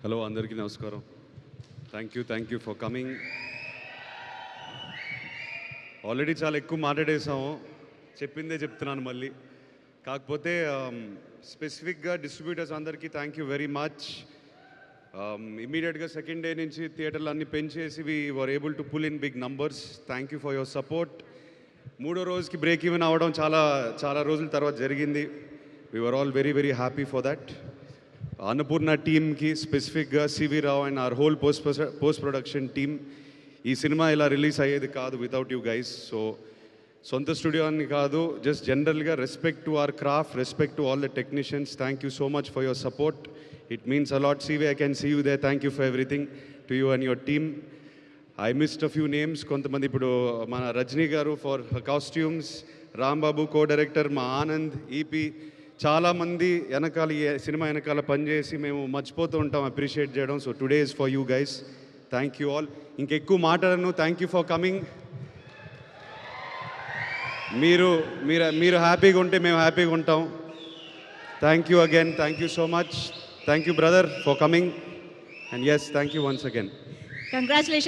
Hello అందరికీ నమస్కారం. Thank you for coming. Already చాలా ఎక్కువ మాట్లాడేసాము, చెప్పిందే చెప్తున్నాను మళ్ళీ. కాకపోతే స్పెసిఫిక్గా డిస్ట్రిబ్యూటర్స్ అందరికీ థ్యాంక్ యూ వెరీ మచ్. ఇమీడియట్గా సెకండ్ డే నుంచి థియేటర్లు అన్నీ పెంచేసి we were able to pull in big numbers. Thank you for your support. మూడో రోజుకి బ్రేక్ ఈవెన్ అవ్వడం చాలా రోజుల తర్వాత జరిగింది. We were all very very happy for that. Annapurna టీమ్కి స్పెసిఫిక్గా CV Rao and our whole post production team, ఈ సినిమా ఇలా రిలీజ్ అయ్యేది కాదు వితౌట్ యూ గైస్. సో సొంత స్టూడియో అని కాదు, జస్ట్ జనరల్గా respect to our craft, respect to all the technicians. Thank you so much for your support. It means a lot. CV, I can see you there. Thank you for everything to you and your team. I missed a few names. కొంతమంది ఇప్పుడు మన Rajani garu for costumes, Rambabu co director, మా Anand EP, చాలామంది వెనకాల ఈ cinema వెనకాల పనిచేసి మేము మర్చిపోతూ ఉంటాం అప్రిషియేట్ చేయడం. So today is for you guys. Thank you all. ఇంకెక్కువ మాట్లాడను. Thank you for coming. మీరు హ్యాపీగా ఉంటే మేము హ్యాపీగా ఉంటాం. Thank you again. Thank you so much. Thank you brother for coming. And yes, thank you once again. Congratulations.